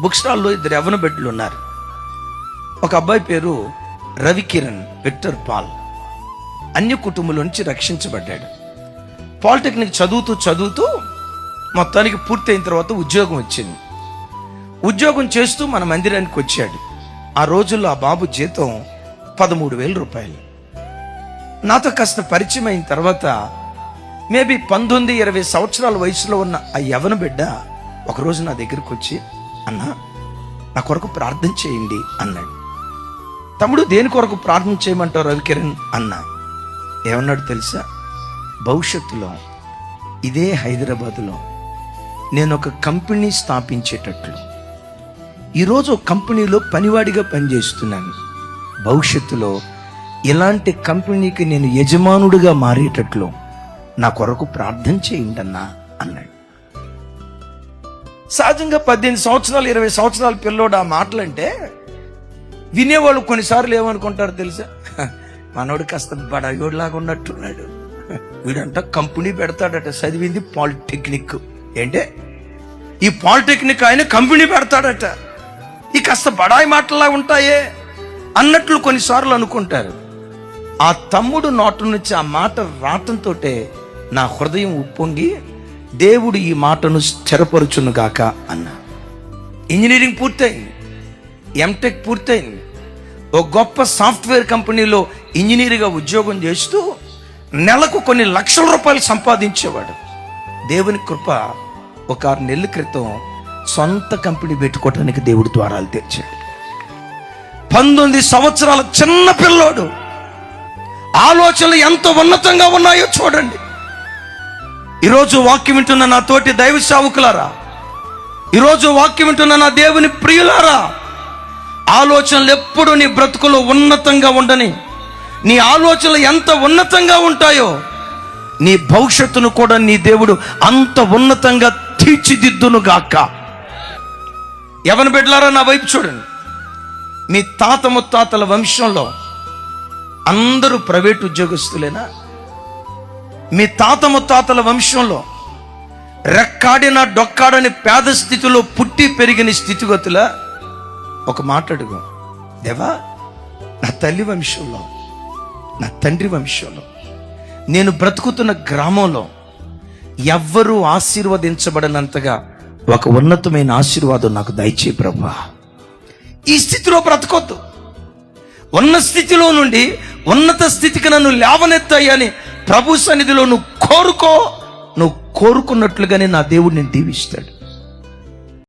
Book స్టాల్లో 2 యవ్వన బిడ్డలు ఉన్నారు. ఒక అబ్బాయి పేరు రవికిరణ్ విక్టర్ పాల్. అన్య కుటుంబం నుంచి రక్షించబడ్డాడు. పాలిటెక్నిక్ చదువుతూ మొత్తానికి పూర్తయిన తర్వాత ఉద్యోగం వచ్చింది. ఉద్యోగం చేస్తూ మన మందిరానికి వచ్చాడు. ఆ రోజుల్లో ఆ బాబు జీతం 13,000 రూపాయలు. నాతో కాస్త పరిచయం అయిన తర్వాత మేబీ 19-20 సంవత్సరాల వయసులో ఉన్న ఆ యవ్వన బిడ్డ ఒకరోజు నా దగ్గరికి వచ్చి, అన్నా నా కొరకు ప్రార్థన చేయండి అన్నాడు. తమ్ముడు, దేని కొరకు ప్రార్థన చేయమంటావు రవికిరణ్ అన్నా. ఏమన్నాడు తెలుసా? భవిష్యత్తులో ఇదే హైదరాబాదులో నేను ఒక కంపెనీ స్థాపించేటట్లు, ఈరోజు ఒక కంపెనీలో పనివాడిగా పనిచేస్తున్నాను, భవిష్యత్తులో ఇలాంటి కంపెనీకి నేను యజమానుడిగా మారేటట్లు నా కొరకు ప్రార్థన చేయండి అన్నా అన్నాడు. సహజంగా 18 సంవత్సరాలు 20 సంవత్సరాల పిల్లోడు ఆ మాటలంటే వినేవాళ్ళు కొన్నిసార్లు ఏమనుకుంటారు తెలుసా? మనోడు కాస్త బడాయోడులాగా ఉన్నట్టున్నాడు, వీడంట కంపెనీ పెడతాడట, చదివింది పాలిటెక్నిక్. ఏంటే ఈ పాలిటెక్నిక్ ఆయన కంపెనీ పెడతాడట, ఈ కాస్త బడాయి మాటలా ఉంటాయే అన్నట్లు కొన్నిసార్లు అనుకుంటారు. ఆ తమ్ముడు నోట నుంచి ఆ మాట రావటంతో నా హృదయం ఉప్పొంగి, దేవుడు ఈ మాటను స్థిరపరుచును గాక అన్నా. ఇంజనీరింగ్ పూర్తయింది, ఎంటెక్ పూర్తయింది, ఓ గొప్ప సాఫ్ట్వేర్ కంపెనీలో ఇంజనీర్గా ఉద్యోగం చేస్తూ నెలకు కొన్ని లక్షల రూపాయలు సంపాదించేవాడు. దేవుని కృప, ఒక 6 నెలల క్రితం సొంత కంపెనీ పెట్టుకోవటానికి దేవుడు ద్వారాలు తెరిచాడు. 19 సంవత్సరాల చిన్న పిల్లోడు. ఆలోచనలు ఎంత ఉన్నతంగా ఉన్నాయో చూడండి. ఈరోజు వాక్యం వింటున్న నా తోటి దైవ సేవకులారా, ఈరోజు వాక్యం వింటున్న నా దేవుని ప్రియులారా, ఆలోచనలు ఎప్పుడు నీ బ్రతుకులో ఉన్నతంగా ఉండని. నీ ఆలోచనలు ఎంత ఉన్నతంగా ఉంటాయో నీ భవిష్యత్తును కూడా నీ దేవుడు అంత ఉన్నతంగా తీర్చిదిద్దును గాక. యవ్వన బిడ్డలారా, నా వైపు చూడండి. మీ తాత ముత్తాతల వంశంలో అందరూ ప్రైవేట్ ఉద్యోగస్తులేనా? మీ తాత ముత్తాతల వంశంలో రెక్కాడిన డొక్కాడని పేద స్థితిలో పుట్టి పెరిగిన స్థితిగతుల? ఒక మాట అడుగు, దేవా, నా తల్లి వంశంలో, నా తండ్రి వంశంలో, నేను బ్రతుకుతున్న గ్రామంలో ఎవ్వరూ ఆశీర్వదించబడినంతగా ఒక ఉన్నతమైన ఆశీర్వాదం నాకు దయచే ప్రభువా. ఈ స్థితిలో బ్రతకొద్దు. ఉన్న స్థితిలో నుండి ఉన్నత స్థితికి నన్ను లేవనెత్తాయని ప్రభు సన్నిధిలో నువ్వు కోరుకున్నట్లుగానే నా దేవుడు నేను దీవిస్తాడు.